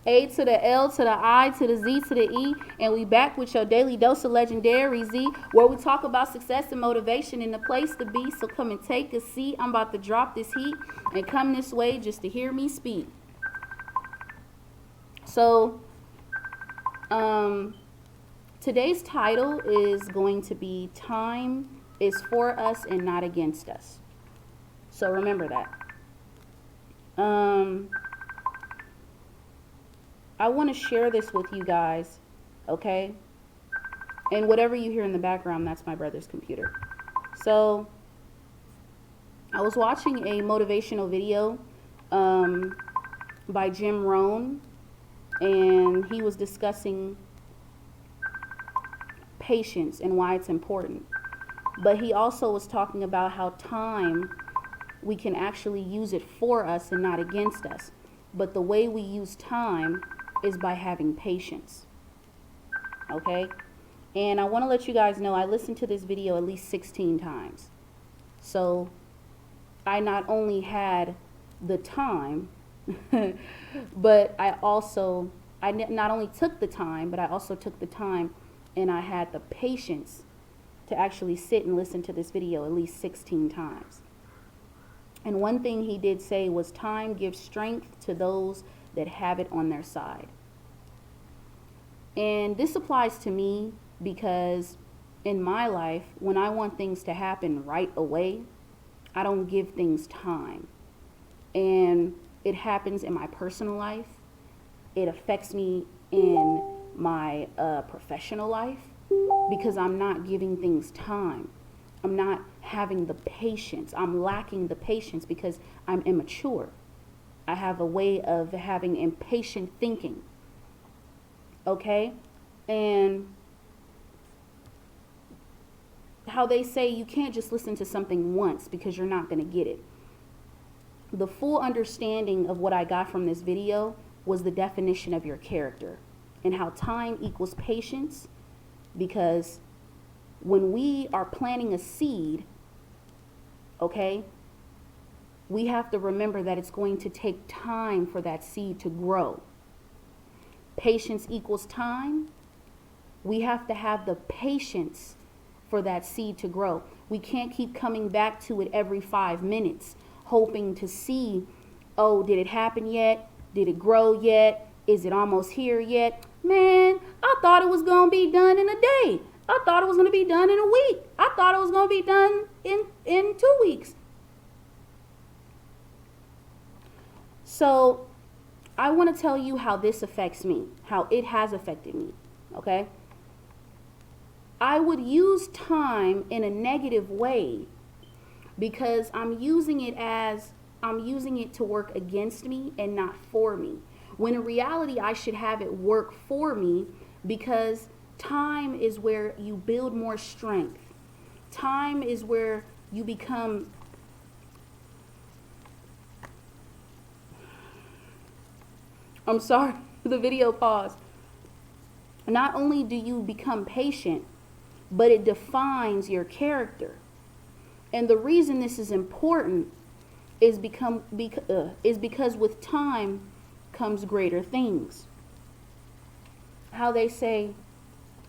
A to the L to the I to the Z to the E, and we back with your daily dose of legendary Z, where we talk about success and motivation in the place to be. So come and take a seat. I'm about to drop this heat and come this way just to hear me speak. So, today's title is going to be "Time is for us and not against us." So remember that. I want to share this with you guys, okay? And whatever you hear in the background, that's my brother's computer. So, I was watching a motivational video by Rohn, and he was discussing patience and why it's important. But he also was talking about how time, we can actually use it for us and not against us. But the way we use time is by having patience. Okay? And I want to let you guys know I listened to this video at least 16 times. So I not only had the time, but I not only took the time, but I also took the time and I had the patience to actually sit and listen to this video at least 16 times. And one thing he did say was, time gives strength to those that have it on their side. And this applies to me because in my life, when I want things to happen right away, I don't give things time. And it happens in my personal life. It affects me in my professional life because I'm not giving things time. I'm not having the patience. I'm lacking the patience because I'm immature. I have a way of having impatient thinking. Okay? And how they say you can't just listen to something once because you're not going to get it. The full understanding of what I got from this video was the definition of your character and how time equals patience, because when we are planting a seed, okay, we have to remember that it's going to take time for that seed to grow. Patience equals time. We have to have the patience for that seed to grow. We can't keep coming back to it every 5 minutes, hoping to see, oh, did it happen yet? Did it grow yet? Is it almost here yet? Man, I thought it was going to be done in a day. I thought it was going to be done in a week. I thought it was going to be done in 2 weeks. So I want to tell you how this affects me, how it has affected me, okay? I would use time in a negative way because I'm using it to work against me and not for me. When in reality, I should have it work for me, because time is where you build more strength. Time is where you become I'm sorry, the video paused. Not only do you become patient, but it defines your character. And the reason this is important is because with time comes greater things. How they say,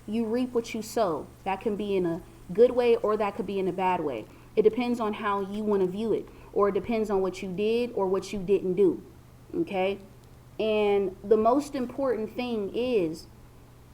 you reap what you sow. That can be in a good way or that could be in a bad way. It depends on how you want to view it, or it depends on what you did or what you didn't do. Okay? And the most important thing is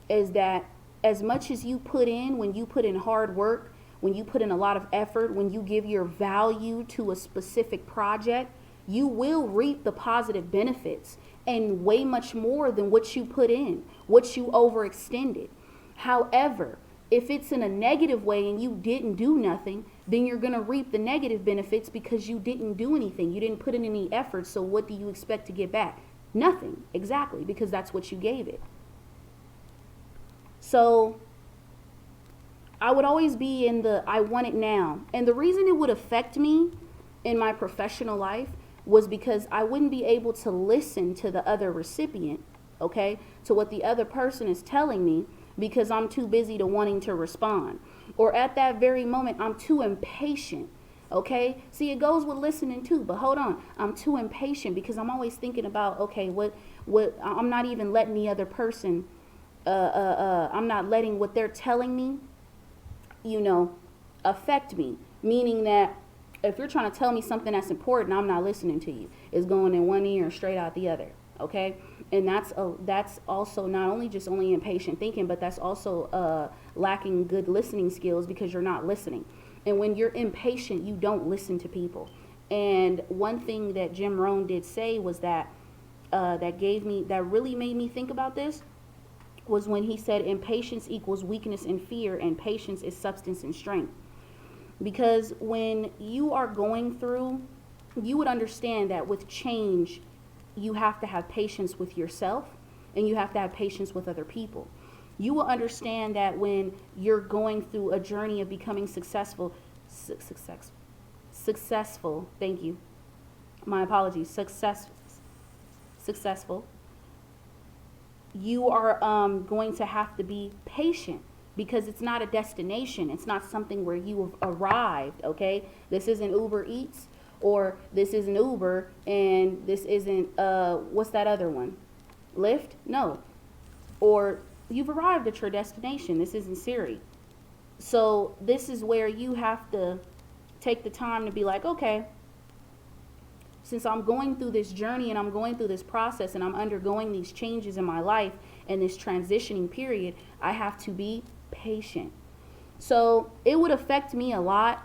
that as much as you put in, when you put in hard work, when you put in a lot of effort, when you give your value to a specific project, you will reap the positive benefits and way much more than what you put in, what you overextended. However, if it's in a negative way and you didn't do nothing, then you're going to reap the negative benefits because you didn't do anything. You didn't put in any effort. So what do you expect to get back? Nothing. Exactly. Because that's what you gave it. So I would always be in the I want it now. And the reason it would affect me in my professional life was because I wouldn't be able to listen to the other recipient, okay, to what the other person is telling me, because I'm too busy to wanting to respond. Or at that very moment, I'm too impatient, Okay, see, it goes with listening too, but hold on, I'm too impatient because I'm always thinking about, okay, what I'm not even letting the other person, I'm not letting what they're telling me, affect me. Meaning that if you're trying to tell me something that's important, I'm not listening to you. It's going in one ear and straight out the other. Okay, and that's also not only just only impatient thinking, but that's also lacking good listening skills because you're not listening. And when you're impatient, you don't listen to people. And one thing that Jim Rohn did say was that that really made me think about this was when he said impatience equals weakness and fear, and patience is substance and strength. Because when you are going through, you would understand that with change, you have to have patience with yourself and you have to have patience with other people. You will understand that when you're going through a journey of becoming successful, thank you, my apologies, successful, you are going to have to be patient because it's not a destination. It's not something where you have arrived, okay? This isn't Uber Eats, or this isn't Uber, and this isn't, what's that other one? Lyft? No. Or you've arrived at your destination. This isn't Siri. So this is where you have to take the time to be like, okay, since I'm going through this journey and I'm going through this process and I'm undergoing these changes in my life and this transitioning period, I have to be patient. So it would affect me a lot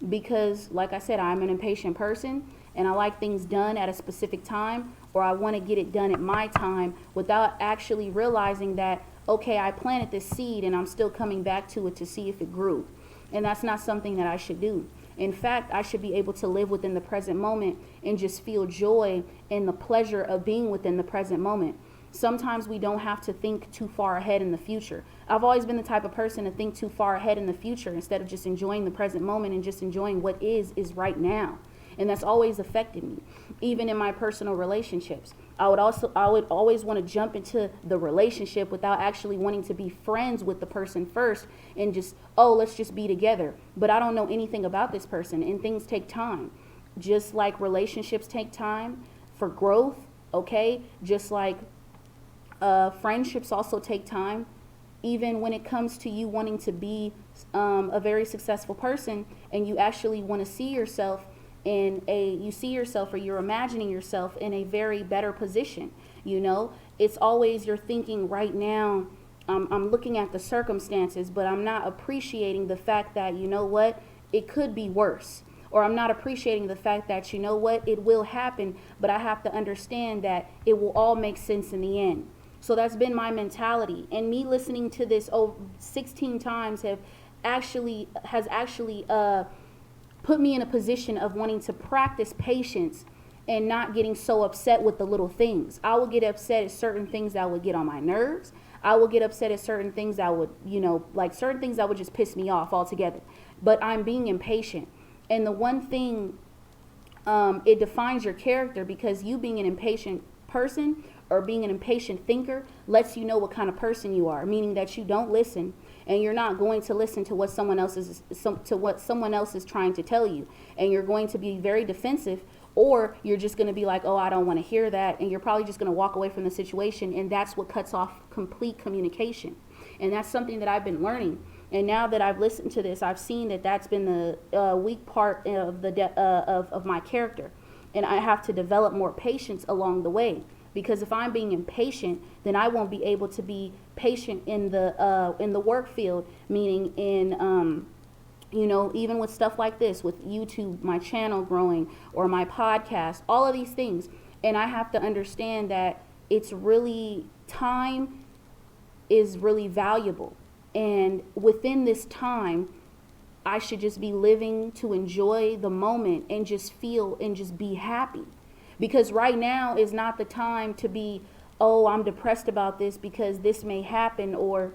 because, like I said, I'm an impatient person and I like things done at a specific time, or I want to get it done at my time without actually realizing that, okay, I planted this seed and I'm still coming back to it to see if it grew. And that's not something that I should do. In fact, I should be able to live within the present moment and just feel joy and the pleasure of being within the present moment. Sometimes we don't have to think too far ahead in the future. I've always been the type of person to think too far ahead in the future instead of just enjoying the present moment and just enjoying what is right now. And that's always affected me. Even in my personal relationships, I would always want to jump into the relationship without actually wanting to be friends with the person first and just, oh, let's just be together. But I don't know anything about this person, and things take time. Just like relationships take time for growth, okay? Just like friendships also take time. Even when it comes to you wanting to be a very successful person and you actually want to see yourself or you're imagining yourself in a very better position. It's always you're thinking right now, I'm looking at the circumstances, but I'm not appreciating the fact that, it could be worse. Or I'm not appreciating the fact that, it will happen, but I have to understand that it will all make sense in the end. So that's been my mentality. And me listening to this 16 times has actually put me in a position of wanting to practice patience and not getting so upset with the little things. I will get upset at certain things that would get on my nerves. I will get upset at certain things that would, certain things that would just piss me off altogether. But I'm being impatient. And the one thing, it defines your character, because you being an impatient person or being an impatient thinker lets you know what kind of person you are, meaning that you don't listen. And you're not going to listen to what someone else is trying to tell you. And you're going to be very defensive, or you're just going to be like, oh, I don't want to hear that. And you're probably just going to walk away from the situation. And that's what cuts off complete communication. And that's something that I've been learning. And now that I've listened to this, I've seen that that's been the weak part of of my character. And I have to develop more patience along the way. Because if I'm being impatient, then I won't be able to be patient in the work field, meaning in, even with stuff like this, with YouTube, my channel growing, or my podcast, all of these things. And I have to understand that time is really valuable. And within this time, I should just be living to enjoy the moment and just feel and just be happy. Because right now is not the time to be, oh, I'm depressed about this because this may happen, or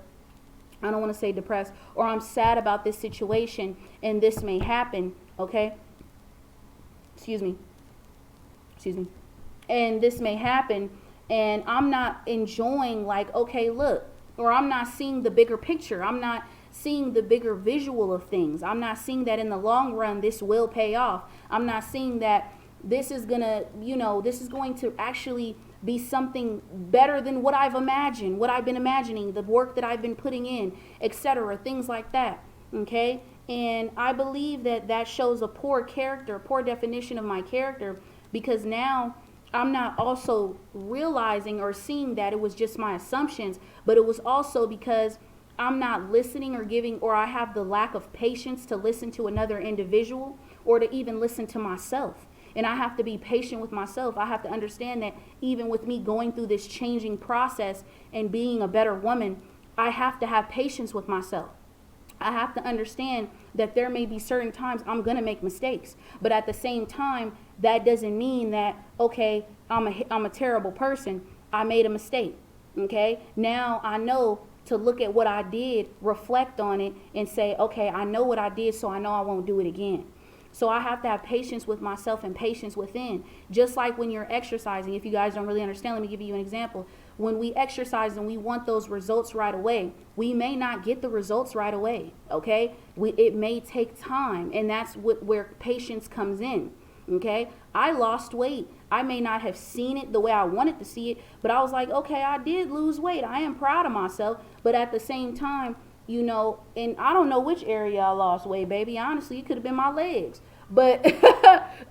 I don't want to say depressed, or I'm sad about this situation and this may happen, okay? Excuse me. And this may happen, and I'm not enjoying, like, okay, look, or I'm not seeing the bigger picture. I'm not seeing the bigger visual of things. I'm not seeing that in the long run, this will pay off. I'm not seeing that this is gonna, this is going to actually be something better than what I've imagined, what I've been imagining, the work that I've been putting in, etc., things like that. Okay. And I believe that that shows a poor character, a poor definition of my character, because now I'm not also realizing or seeing that it was just my assumptions, but it was also because I'm not listening or giving, or I have the lack of patience to listen to another individual or to even listen to myself. And I have to be patient with myself. I have to understand that even with me going through this changing process and being a better woman, I have to have patience with myself. I have to understand that there may be certain times I'm going to make mistakes. But at the same time, that doesn't mean that, okay, I'm a terrible person. I made a mistake. Okay, now I know to look at what I did, reflect on it, and say, okay, I know what I did, so I know I won't do it again. So I have to have patience with myself and patience within. Just like when you're exercising, if you guys don't really understand, let me give you an example. When we exercise and we want those results right away, we may not get the results right away, okay? It may take time, and that's where patience comes in, okay? I lost weight. I may not have seen it the way I wanted to see it, but I was like, okay, I did lose weight. I am proud of myself, but at the same time, and I don't know which area I lost weight, baby. Honestly, it could have been my legs, but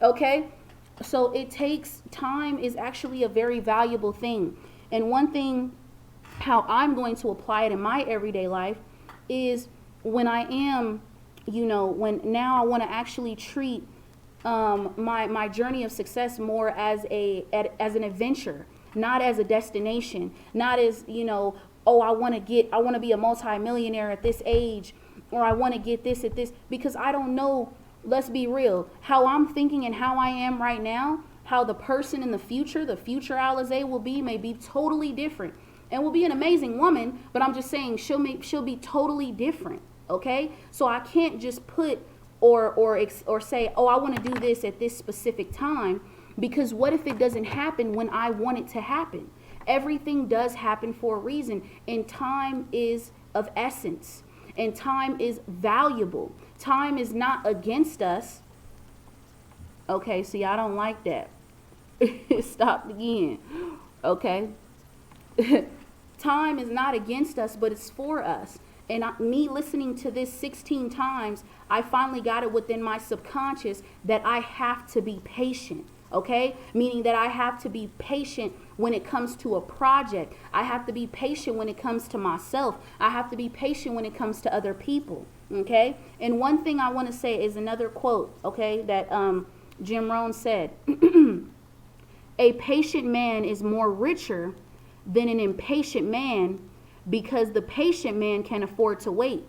okay? So it takes time is actually a very valuable thing. And one thing, how I'm going to apply it in my everyday life is when I am, when now I want to actually treat my journey of success more as an adventure, not as a destination, not as, oh, I want to be a multimillionaire at this age, or I want to get this at this, because I don't know, let's be real, how I'm thinking and how I am right now, how the person in the future Alizé will be, may be totally different, and will be an amazing woman, but I'm just saying she'll be totally different, okay? So I can't just put or say, oh, I want to do this at this specific time, because what if it doesn't happen when I want it to happen? Everything does happen for a reason, and time is of essence, and time is valuable. Time is not against us. Okay, see, I don't like that. Stopped again. Okay. Time is not against us, but it's for us. And me listening to this 16 times, I finally got it within my subconscious that I have to be patient. Okay? Meaning that I have to be patient when it comes to a project. I have to be patient when it comes to myself. I have to be patient when it comes to other people. Okay? And one thing I want to say is another quote, okay, that Jim Rohn said. A patient man is more richer than an impatient man, because the patient man can afford to wait.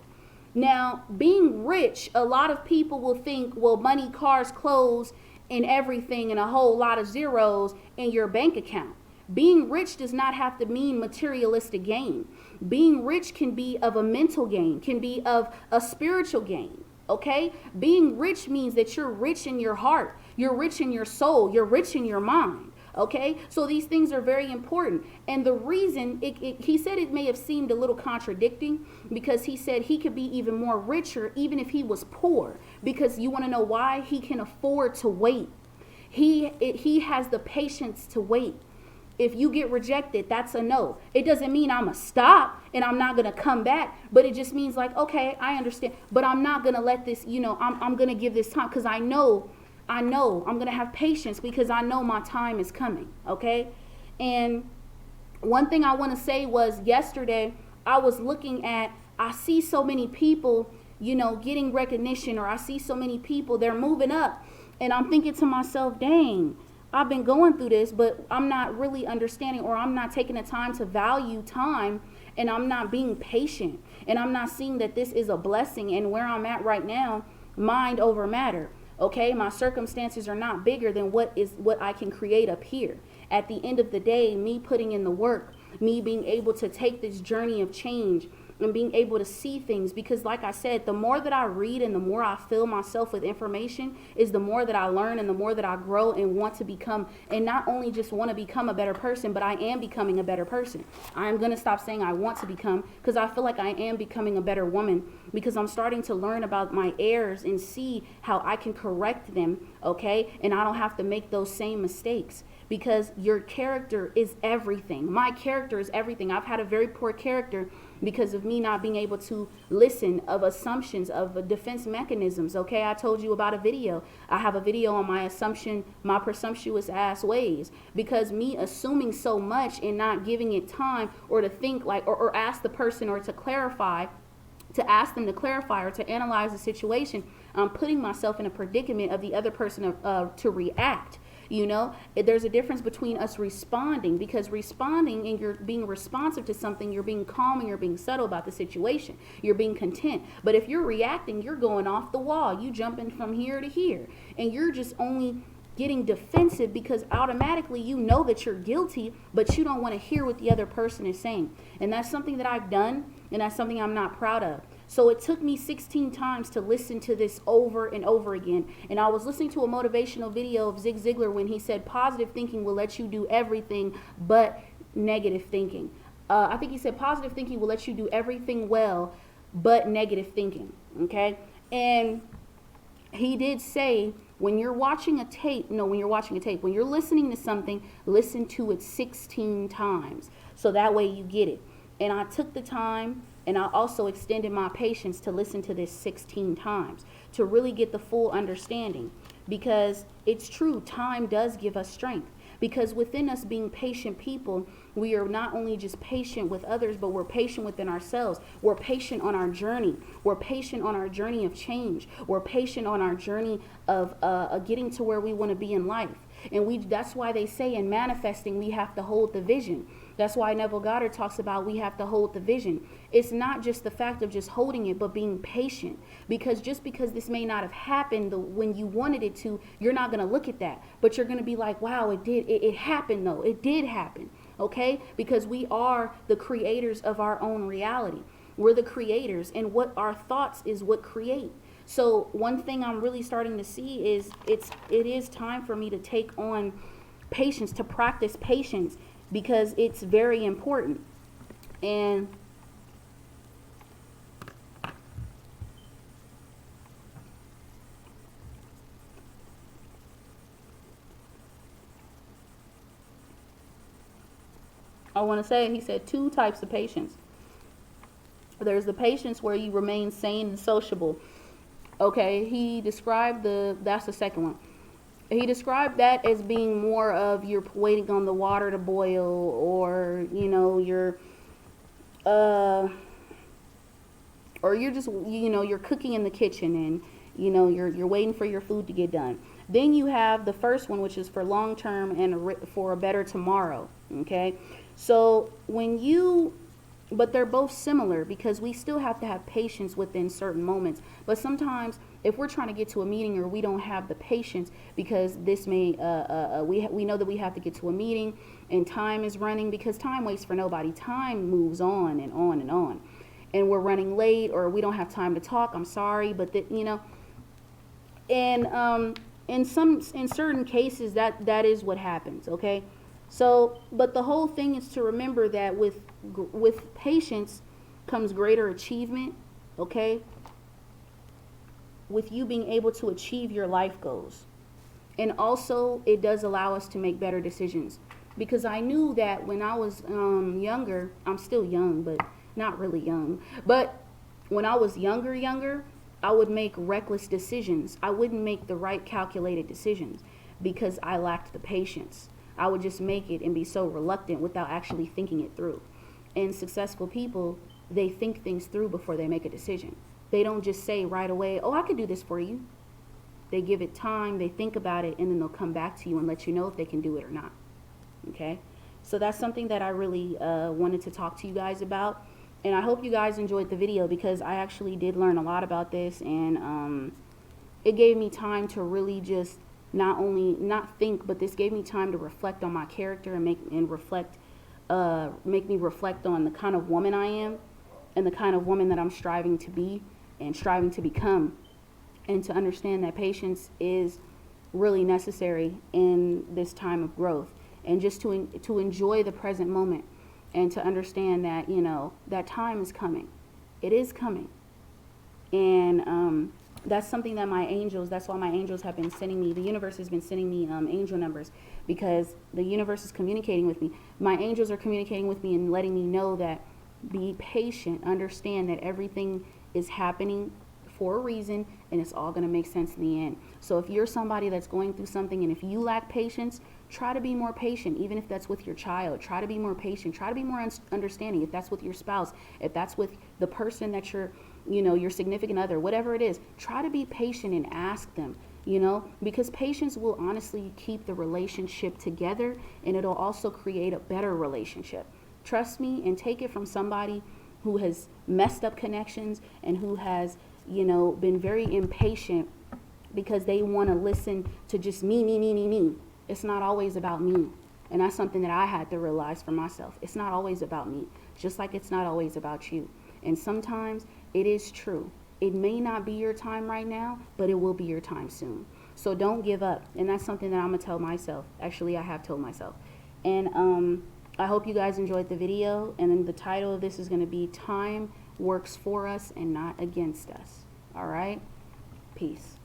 Now, being rich, a lot of people will think, well, money, cars, clothes, and everything, and a whole lot of zeros in your bank account. Being rich does not have to mean materialistic gain. Being rich can be of a mental gain, can be of a spiritual gain. Okay? Being rich means that you're rich in your heart. You're rich in your soul. You're rich in your mind. Okay, so these things are very important. And the reason, he said it may have seemed a little contradicting, because he said he could be even more richer even if he was poor. Because you want to know why? He can afford to wait. He has the patience to wait. If you get rejected, that's a no. It doesn't mean I'm going to stop and I'm not going to come back. But it just means like, okay, I understand. But I'm not going to let this, I'm going to give this time, because I know I'm going to have patience, because I know my time is coming, okay? And one thing I want to say was, yesterday I was looking at, I see so many people, getting recognition, or I see so many people, they're moving up, and I'm thinking to myself, dang, I've been going through this, but I'm not really understanding, or I'm not taking the time to value time, and I'm not being patient, and I'm not seeing that this is a blessing, and where I'm at right now, mind over matter. Okay, my circumstances are not bigger than what I can create up here. At the end of the day, me putting in the work, me being able to take this journey of change, and being able to see things, because like I said, the more that I read and the more I fill myself with information is the more that I learn and the more that I grow and want to become, and not only just want to become a better person, but I am becoming a better person. I'm going to stop saying I want to become, because I feel like I am becoming a better woman, because I'm starting to learn about my errors and see how I can correct them, okay? And I don't have to make those same mistakes, because your character is everything. My character is everything. I've had a very poor character because of me not being able to listen, of assumptions, of defense mechanisms. Okay, I told you about a video. I have a video on my assumption, my presumptuous ass ways, because me assuming so much and not giving it time or to think like, or ask the person or to clarify, to ask them to clarify or to analyze the situation, I'm putting myself in a predicament of the other person to react. You know, there's a difference between us responding, because responding and you're being responsive to something, you're being calm and you're being subtle about the situation. You're being content. But if you're reacting, you're going off the wall. You jumping from here to here. And you're just only getting defensive because automatically you know that you're guilty, but you don't want to hear what the other person is saying. And that's something that I've done, and that's something I'm not proud of. So it took me 16 times to listen to this over and over again. And I was listening to a motivational video of Zig Ziglar when he said positive thinking will let you do everything but negative thinking. I think he said positive thinking will let you do everything well but negative thinking. Okay? And he did say, when you're watching a tape, when you're listening to something, listen to it 16 times. So that way you get it. And I took the time, and I also extended my patience to listen to this 16 times to really get the full understanding, because it's true, time does give us strength. Because within us being patient people, we are not only just patient with others, but we're patient within ourselves. We're patient on our journey. We're patient on our journey of change. We're patient on our journey of getting to where we want to be in life. And that's why they say in manifesting, we have to hold the vision. That's why Neville Goddard talks about we have to hold the vision. It's not just the fact of just holding it, but being patient. Because just because this may not have happened when you wanted it to, you're not going to look at that. But you're going to be like, wow, it happened though. It did happen. Okay? Because we are the creators of our own reality. We're the creators, and what our thoughts is what create. So one thing I'm really starting to see is it is time for me to take on patience, to practice patience, because it's very important. And I want to say, he said 2 types of patience. There's the patience where you remain sane and sociable. Okay, he described that's the second one. He described that as being more of you're waiting on the water to boil, or, you know, you're just, you know, you're cooking in the kitchen, and, you know, you're waiting for your food to get done. Then you have the first one, which is for long term and for a better tomorrow. Okay, so but they're both similar, because we still have to have patience within certain moments. But sometimes if we're trying to get to a meeting, or we don't have the patience, because this may, we know that we have to get to a meeting and time is running, because time waits for nobody. Time moves on and on and on. And we're running late, or we don't have time to talk. I'm sorry, but you know, and in certain cases that is what happens. Okay. So, but the whole thing is to remember that with patience comes greater achievement, okay? With you being able to achieve your life goals. And also, it does allow us to make better decisions. Because I knew that when I was younger, I'm still young, but not really young. But when I was younger, I would make reckless decisions. I wouldn't make the right calculated decisions because I lacked the patience. I would just make it and be so reluctant without actually thinking it through. And successful people, they think things through before they make a decision. They don't just say right away, oh, I could do this for you. They give it time, they think about it, and then they'll come back to you and let you know if they can do it or not. Okay? So that's something that I really wanted to talk to you guys about. And I hope you guys enjoyed the video, because I actually did learn a lot about this, and it gave me time to really just not think, but this gave me time to reflect on my character and make me reflect on the kind of woman I am. and the kind of woman that I'm striving to be and striving to become, and to understand that patience is really necessary in this time of growth, and just to enjoy the present moment, and to understand that, you know, that time is coming. It is coming. And that's something that my angels, that's why my angels have been sending me, the universe has been sending me angel numbers, because the universe is communicating with me. My angels are communicating with me and letting me know that be patient, understand that everything is happening for a reason, and it's all going to make sense in the end. So if you're somebody that's going through something, and if you lack patience, try to be more patient. Even if that's with your child, try to be more patient, try to be more understanding. If that's with your spouse, if that's with the person that you're, you know, your significant other, whatever it is, try to be patient and ask them, you know, because patience will honestly keep the relationship together, and it'll also create a better relationship. Trust me, and take it from somebody who has messed up connections and who has, you know, been very impatient because they want to listen to just me. It's not always about me. And that's something that I had to realize for myself. It's not always about me, just like it's not always about you. And sometimes it is true. It may not be your time right now, but it will be your time soon. So don't give up. And that's something that I'm going to tell myself. Actually, I have told myself. And I hope you guys enjoyed the video. And then the title of this is going to be Time Works for Us and Not Against Us. All right? Peace.